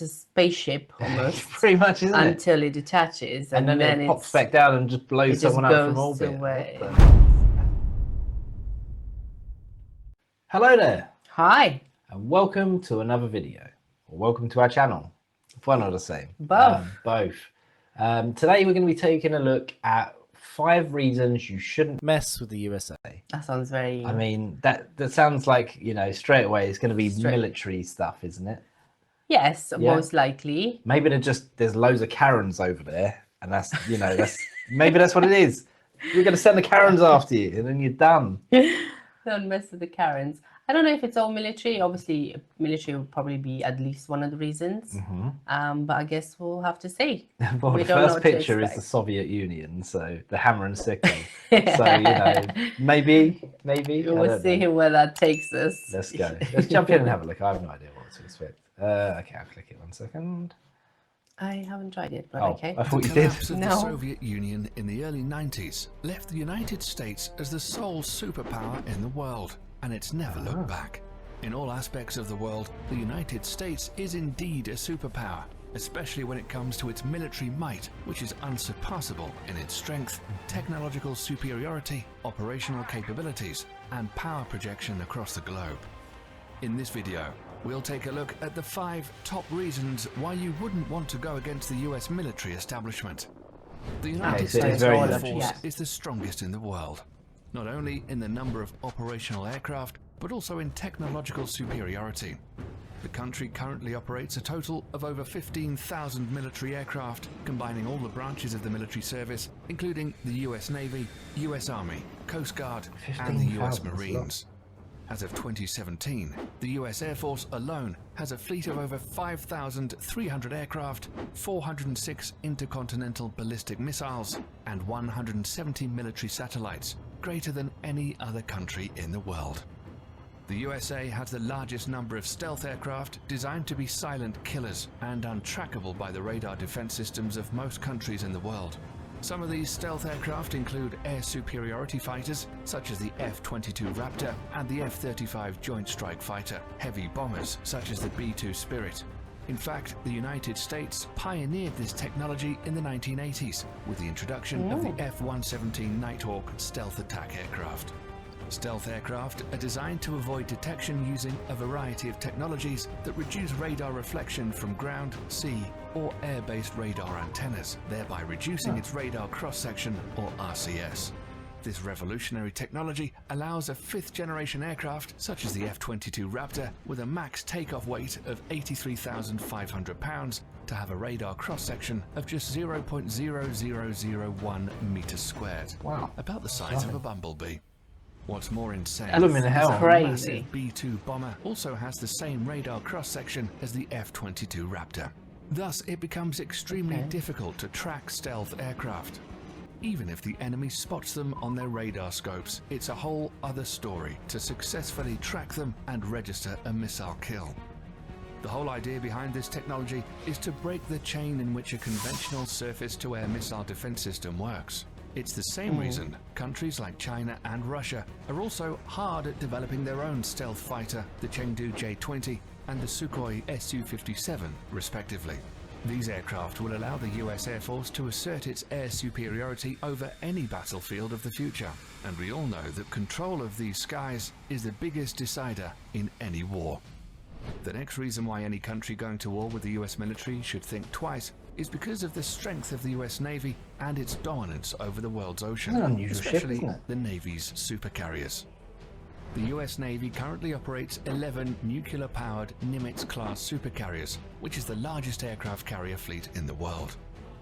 a spaceship almost Pretty much, isn't it? until it detaches, And then it pops back down and just blows it just someone up from goes orbit. away. Hello there, Hi. and welcome to another video, or welcome to our channel. One or the same. Both. Today we're going to be taking a look at 5 reasons you shouldn't mess with the USA. That sounds very... I mean, that sounds like, you know, straight away it's going to be military stuff, isn't it? Yes, Yeah. most likely. Maybe there's loads of Karens over there, and that's, you know, maybe that's what it is. We're going to send the Karens after you, and then you're done. Don't mess with the Karens. I don't know if it's all military. Obviously, military will probably be at least one of the reasons. But I guess we'll have to see. Well, the first picture is the Soviet Union, so the hammer and sickle. So, you know, maybe. We'll see where that takes us. Let's go. Let's jump in and have a look. I have no idea what to expect. Okay, I'll click it 1 second. I haven't tried it, but okay. I thought you did. The collapse of the Soviet Union in the early 90s left the United States as the sole superpower in the world, and it's never looked back. In all aspects of the world, the United States is indeed a superpower, especially when it comes to its military might, which is unsurpassable in its strength, technological superiority, operational capabilities, and power projection across the globe. In this video, we'll take a look at the 5 top reasons why you wouldn't want to go against the US military establishment. The United States Air Force is the strongest in the world, not only in the number of operational aircraft, but also in technological superiority. The country currently operates a total of over 15,000 military aircraft, combining all the branches of the military service, including the US Navy, US Army, Coast Guard, and the US Marines. As of 2017, the US Air Force alone has a fleet of over 5,300 aircraft, 406 intercontinental ballistic missiles, and 170 military satellites, greater than any other country in the world. The USA has the largest number of stealth aircraft designed to be silent killers and untrackable by the radar defense systems of most countries in the world. Some of these stealth aircraft include air superiority fighters, such as the F-22 Raptor and the F-35 Joint Strike Fighter, heavy bombers, such as the B-2 Spirit. In fact, the United States pioneered this technology in the 1980s with the introduction of the F-117 Nighthawk stealth attack aircraft. Stealth aircraft are designed to avoid detection using a variety of technologies that reduce radar reflection from ground, sea, or air-based radar antennas, thereby reducing its radar cross-section, or RCS. This revolutionary technology allows a 5th-generation aircraft, such as the F-22 Raptor, with a max takeoff weight of 83,500 pounds, to have a radar cross-section of just 0.0001 meters squared. Wow. About the size of a bumblebee. What's more insane, a massive B-2 bomber also has the same radar cross-section as the F-22 Raptor. Thus, it becomes extremely difficult to track stealth aircraft. Even if the enemy spots them on their radar scopes, it's a whole other story to successfully track them and register a missile kill. The whole idea behind this technology is to break the chain in which a conventional surface-to-air missile defense system works. It's the same reason countries like China and Russia are also hard at developing their own stealth fighter, the Chengdu J-20 and the Sukhoi Su-57, respectively. These aircraft will allow the US Air Force to assert its air superiority over any battlefield of the future, and we all know that control of these skies is the biggest decider in any war. The next reason why any country going to war with the US military should think twice is because of the strength of the US Navy and its dominance over the world's ocean, especially the Navy's supercarriers. The US Navy currently operates 11 nuclear-powered Nimitz-class supercarriers, which is the largest aircraft carrier fleet in the world.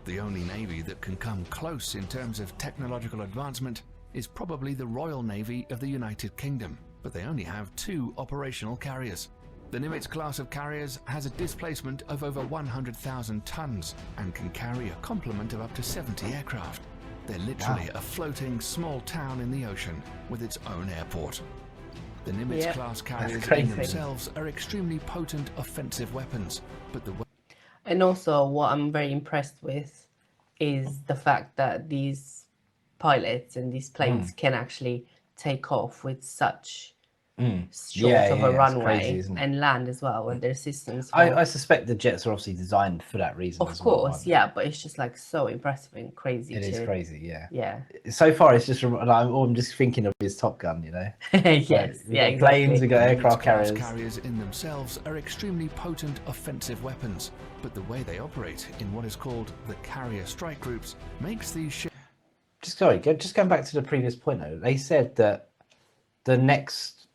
The only Navy that can come close in terms of technological advancement is probably the Royal Navy of the United Kingdom, but they only have 2 operational carriers. The Nimitz class of carriers has a displacement of over 100,000 tons and can carry a complement of up to 70 aircraft. They're literally a floating small town in the ocean with its own airport. The Nimitz class carriers in themselves are extremely potent offensive weapons, but and also what I'm very impressed with is the fact that these pilots and these planes can actually take off with such short Yeah, of yeah, a it's runway crazy, isn't it? and land as well, and their systems. I suspect the jets are obviously designed for that reason Of as well. course, aren't they? yeah, but it's just like so impressive and crazy It is to, crazy, yeah. yeah. So far, it's just I'm just thinking of his Top Gun, you know. Yes, We've yeah, got planes, exactly. we've got aircraft Nimitz-class carriers. carriers in themselves are extremely potent offensive weapons, but the way they operate in what is called the carrier strike groups makes these ships Just going back to the previous point though. They said that the next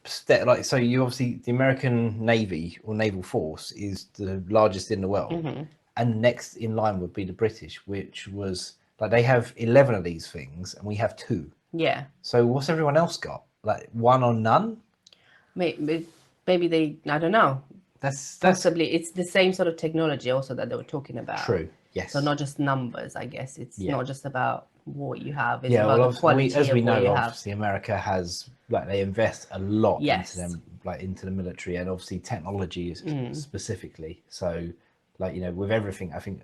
step, like, so you obviously the American Navy or naval force is the largest in the world, and next in line would be the British, which was like they have 11 of these things, and we have 2. Yeah, So what's everyone else got? Like 1 or none? maybe they, I don't know. That's Possibly it's the same sort of technology also that they were talking about. true. Yes. So not just numbers, I guess. It's Yeah. not just about what you have. It's Yeah, about well, the quality as we of what know, you have. obviously America has, like, they invest a lot Yes. into them, like into the military, and obviously technology is specifically. So, like, you know, with everything, I think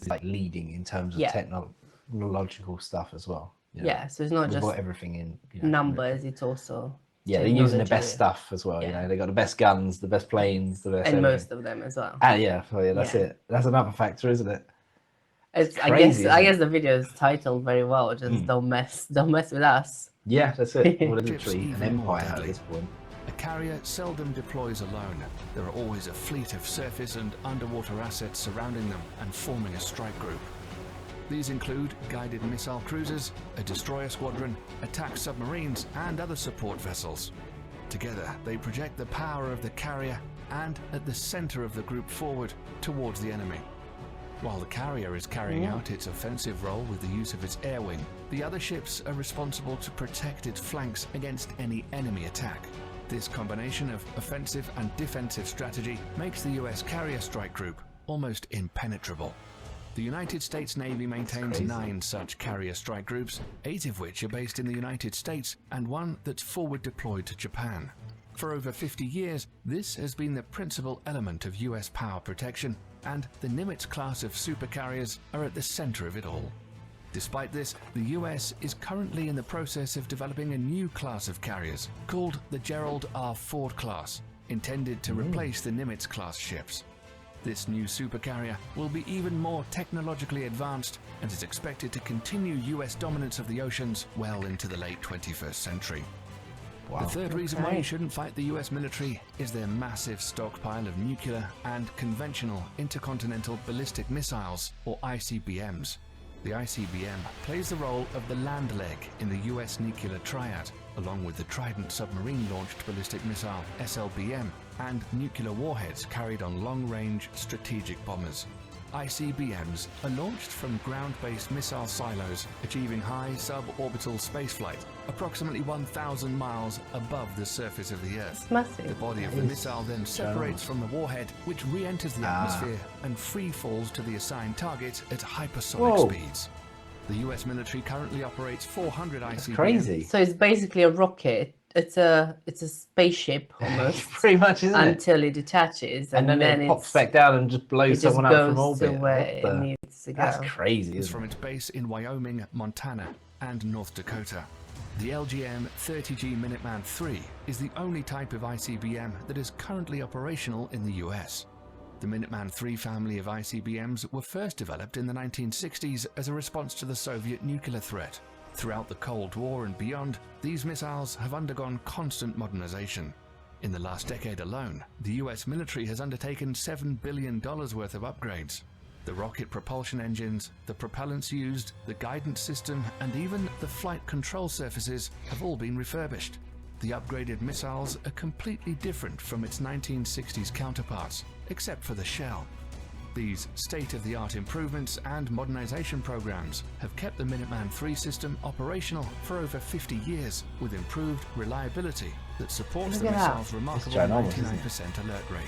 like leading in terms of technological stuff as well. You know, Yeah, so it's not we've just got everything in, you know, numbers. It's also yeah, they're using the technology, best stuff as well. You know, they got the best guns, the best planes, the best and everything. most of them as well. Ah, yeah, well, yeah, that's Yeah. it. That's another factor, isn't it? It's crazy, I isn't guess the video is titled very well. Just don't mess with us. Yeah, that's it. Well, Ships literally an even more empire at deadly. this point. A carrier seldom deploys alone. There are always a fleet of surface and underwater assets surrounding them and forming a strike group. These include guided missile cruisers, a destroyer squadron, attack submarines, and other support vessels. Together, they project the power of the carrier and at the center of the group forward towards the enemy. While the carrier is carrying out its offensive role with the use of its air wing, the other ships are responsible to protect its flanks against any enemy attack. This combination of offensive and defensive strategy makes the US carrier strike group almost impenetrable. The United States Navy maintains 9 such carrier strike groups, 8 of which are based in the United States and 1 that's forward deployed to Japan. For over 50 years, this has been the principal element of US power protection, and the Nimitz class of supercarriers are at the center of it all. Despite this, the US is currently in the process of developing a new class of carriers called the Gerald R. Ford class, intended to replace the Nimitz class ships. This new supercarrier will be even more technologically advanced and is expected to continue US dominance of the oceans well into the late 21st century. Wow. The third reason why you shouldn't fight the US military is their massive stockpile of nuclear and conventional intercontinental ballistic missiles, or ICBMs. The ICBM plays the role of the land leg in the US nuclear triad, along with the Trident submarine-launched ballistic missile SLBM and nuclear warheads carried on long-range strategic bombers. ICBMs are launched from ground-based missile silos, achieving high suborbital spaceflight, approximately 1,000 miles above the surface of the Earth. It's massive. The body of the missile then separates from the warhead, which re-enters the atmosphere and free falls to the assigned target at hypersonic speeds. The US military currently operates 400 ICBMs. Crazy. So it's basically a rocket. It's a spaceship almost Pretty much, isn't it? until it detaches, And then it pops back down and just it blows just someone up from goes to orbit. where What it the- needs to go. That's crazy, It's isn't from it? its base in Wyoming, Montana, and North Dakota. The LGM-30G Minuteman III is the only type of ICBM that is currently operational in the US. The Minuteman III family of ICBMs were first developed in the 1960s as a response to the Soviet nuclear threat. Throughout the Cold War and beyond, these missiles have undergone constant modernization. In the last decade alone, the US military has undertaken $7 billion worth of upgrades. The rocket propulsion engines, the propellants used, the guidance system, and even the flight control surfaces have all been refurbished. The upgraded missiles are completely different from its 1960s counterparts, except for the shell. These state-of-the-art improvements and modernization programs have kept the Minuteman III system operational for over 50 years, with improved reliability that supports the Look at that. missile's remarkable ginormous, isn't it? 99% alert rate.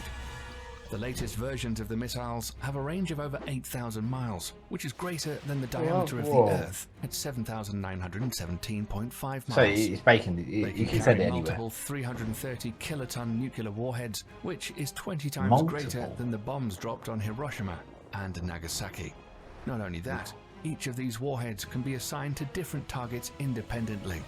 The latest versions of the missiles have a range of over 8,000 miles, which is greater than the diameter of Whoa. the Earth at 7,917.5 miles. So it's breaking. They You can can send carry it anywhere. multiple 330 kiloton nuclear warheads, which is 20 times greater Multiple? than the bombs dropped on Hiroshima and Nagasaki. Not only that, each of these warheads can be assigned to different targets independently.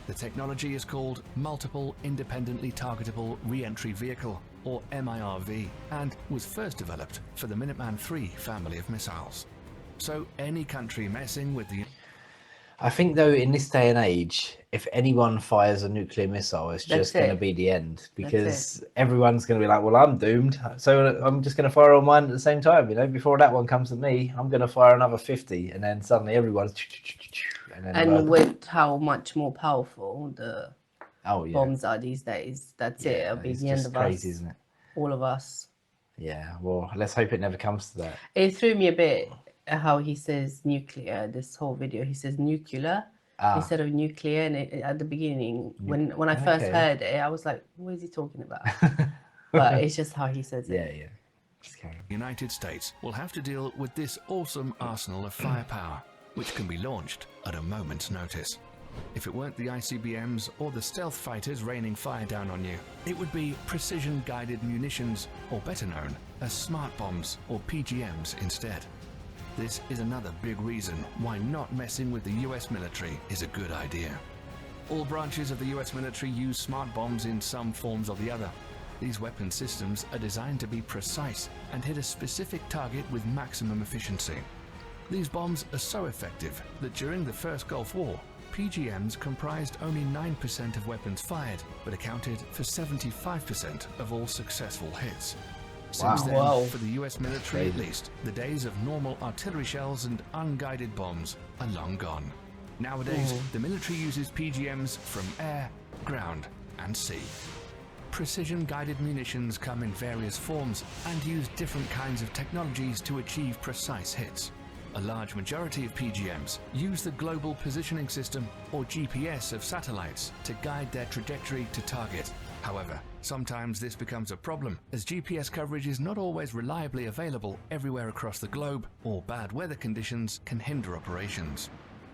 The technology is called Multiple Independently Targetable Re-Entry Vehicle, or MIRV, and was first developed for the Minuteman III family of missiles. So any country messing with the... I think, though, in this day and age, if anyone fires a nuclear missile, it's That's just going to it. be the end, because That's everyone's going to be like, well, I'm doomed, so I'm just going to fire all mine at the same time. You know, before that one comes to me, I'm going to fire another 50, and then suddenly everyone's... And with how much more powerful the oh, yeah. bombs are these days, that's it. It'll be It's the end just of crazy, us, isn't it? all of us. Yeah, well, let's hope it never comes to that. It threw me a bit how he says nuclear, this whole video. He says nuclear instead of nuclear. And at the beginning, when I first heard it, I was like, what is he talking about? But it's just how he says it. Yeah. The United States will have to deal with this awesome arsenal of firepower, which can be launched at a moment's notice. If it weren't the ICBMs or the stealth fighters raining fire down on you, it would be precision-guided munitions, or better known as smart bombs or PGMs instead. This is another big reason why not messing with the US military is a good idea. All branches of the US military use smart bombs in some forms or the other. These weapon systems are designed to be precise and hit a specific target with maximum efficiency. These bombs are so effective that during the First Gulf War, PGMs comprised only 9% of weapons fired, but accounted for 75% of all successful hits. Since then, for the US military at least, the days of normal artillery shells and unguided bombs are long gone. Nowadays, the military uses PGMs from air, ground, and sea. Precision-guided munitions come in various forms and use different kinds of technologies to achieve precise hits. A large majority of PGMs use the Global Positioning System, or GPS, of satellites to guide their trajectory to target. However, sometimes this becomes a problem, as GPS coverage is not always reliably available everywhere across the globe, or bad weather conditions can hinder operations.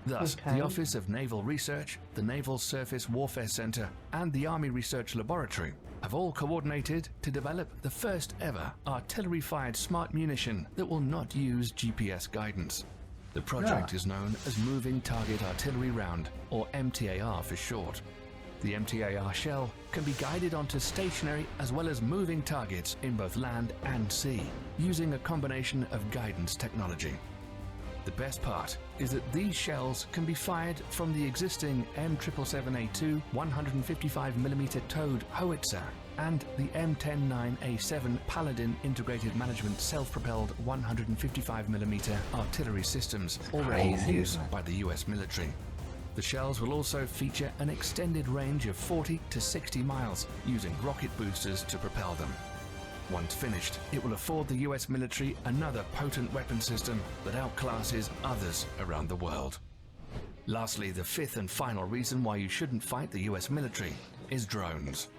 Thus, the Office of Naval Research, the Naval Surface Warfare Center, and the Army Research Laboratory have all coordinated to develop the first ever artillery-fired smart munition that will not use GPS guidance. The project is known as Moving Target Artillery Round, or MTAR for short. The MTAR shell can be guided onto stationary as well as moving targets in both land and sea, using a combination of guidance technology. The best part is that these shells can be fired from the existing M777A2 155mm towed howitzer and the M109A7 Paladin Integrated Management self-propelled 155mm artillery systems already in use by the US military. The shells will also feature an extended range of 40 to 60 miles using rocket boosters to propel them. Once finished, it will afford the US military another potent weapon system that outclasses others around the world. Lastly, the fifth and final reason why you shouldn't fight the US military is drones.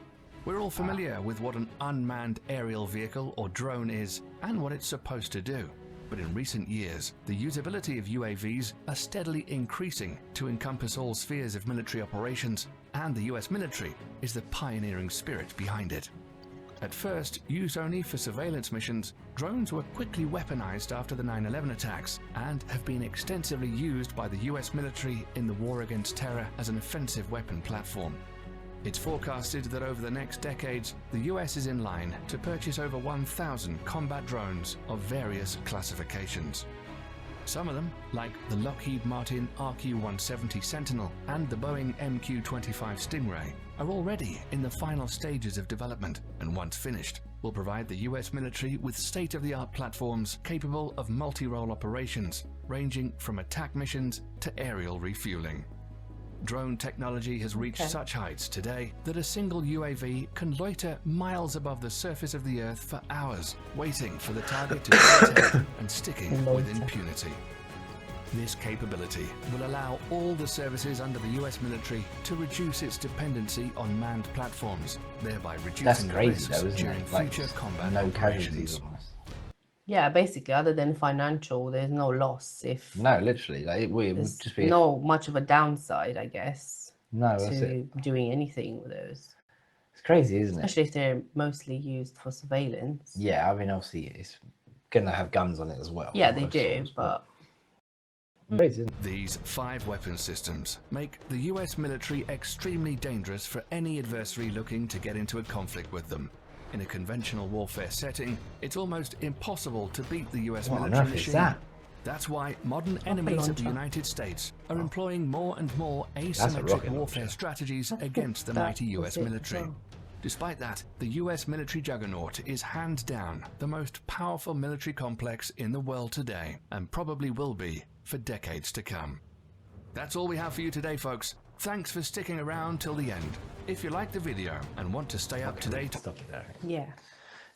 We're all familiar with what an unmanned aerial vehicle or drone is and what it's supposed to do. But in recent years, the usability of UAVs are steadily increasing to encompass all spheres of military operations, and the US military is the pioneering spirit behind it. At first, used only for surveillance missions, drones were quickly weaponized after the 9/11 attacks and have been extensively used by the US military in the war against terror as an offensive weapon platform. It's forecasted that over the next decades, the US is in line to purchase over 1,000 combat drones of various classifications. Some of them, like the Lockheed Martin RQ-170 Sentinel and the Boeing MQ-25 Stingray, are already in the final stages of development, and once finished, will provide the US military with state-of-the-art platforms capable of multi-role operations, ranging from attack missions to aerial refueling. Drone technology has reached such heights today that a single UAV can loiter miles above the surface of the Earth for hours, waiting for the target to detect and sticking with impunity. This capability will allow all the services under the US military to reduce its dependency on manned platforms, thereby reducing the risks during future combat operations. Yeah, basically, other than financial, there's no loss if... No, literally, like, it would just be... no much of a downside, I guess, to doing anything with those. It's crazy, isn't it? Especially if they're mostly used for surveillance. Yeah, I mean, obviously, it's going to have guns on it as well. Yeah, they do, but... Crazy, isn't it? These 5 weapon systems make the US military extremely dangerous for any adversary looking to get into a conflict with them. In a conventional warfare setting, it's almost impossible to beat the US What on military earth is machine. that? That's why modern enemies of the launcher. United States are employing more and more rocket asymmetric warfare launcher. strategies I against the thought mighty that US was it as military. well. Despite that, the US military juggernaut is hands down the most powerful military complex in the world today, and probably will be for decades to come. That's all we have for you today, folks. Thanks for sticking around till the end. If you liked the video and want to stay up to date, Stop it there. Yeah.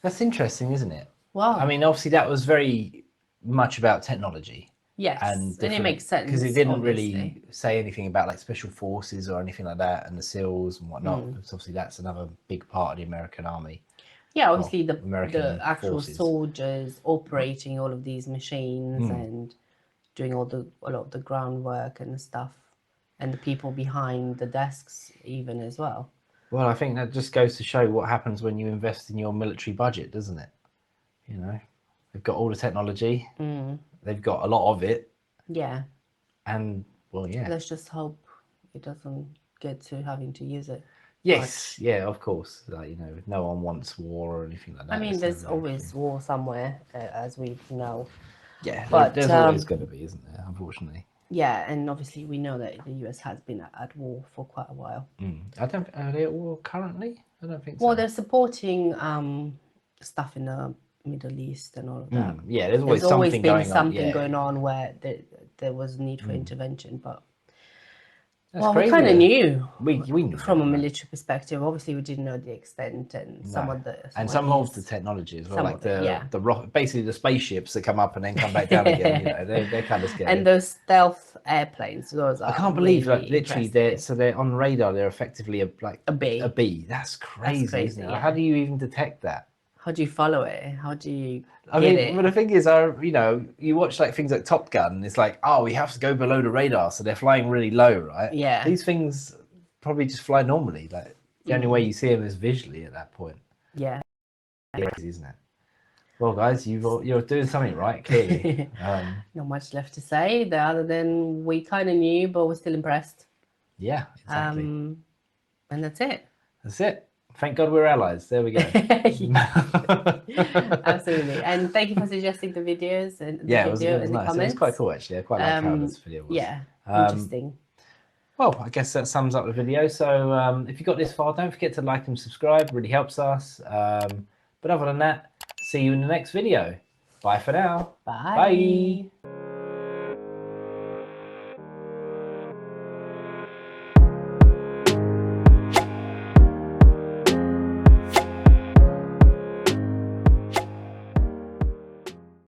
That's interesting, isn't it? Well, I mean, obviously that was very much about technology. yes, and it makes sense because it didn't obviously. really say anything about like special forces or anything like that, and the SEALs and whatnot. Mm. Because obviously that's another big part of the American army. Yeah, obviously the American actual forces. soldiers operating all of these machines and doing a lot of the groundwork and stuff, and the people behind the desks even as well. Well, I think that just goes to show what happens when you invest in your military budget, doesn't it? You know, they've got all the technology, they've got a lot of it, Yeah, and well, yeah. let's just hope it doesn't get to having to use it. Yes, yeah, of course. Like, you know, no one wants war or anything like that. I mean, It's there's never always anything. war somewhere, as we know. Yeah, but, there's always going to be, isn't there? Unfortunately. Yeah, and obviously we know that the US has been at war for quite a while. I don't. Are they at war currently? I don't think so. Well, they're supporting stuff in the Middle East and all of that. Yeah, there's always There's always something been going on. something Yeah. going on where there was need for intervention, but That's well, crazy, we kind of though. knew We knew from a that, right? military perspective. Obviously, we didn't know the extent and some No. of the And some of the these- technology as well, some like of it, the rocket, basically the spaceships that come up and then come back down again. You know, they're kind of scary. and those stealth airplanes. Those I are can't believe, really like, literally, impressive. they're on radar. They're effectively A bee. A bee. That's crazy, crazy, isn't it? yeah. How do you even detect that? How do you follow it? How do you I get mean, it? but the thing is, you know, you watch like things like Top Gun, and it's like, oh, we have to go below the radar, so they're flying really low, right? Yeah. These things probably just fly normally. Like the only way you see them is visually at that point. Yeah. Crazy, isn't it? Well, guys, you're doing something right, clearly. Not much left to say other than we kind of knew, but we're still impressed. Yeah, exactly. And that's it. That's it. Thank God we're allies. There we go. Absolutely. And thank you for suggesting the videos and the Yeah, it was video in the nice. comments. It was quite cool, actually. I quite like how this video was. Yeah, interesting. Well, I guess that sums up the video. So if you got this far, don't forget to like and subscribe. It really helps us. But other than that, see you in the next video. Bye for now. Bye. Bye.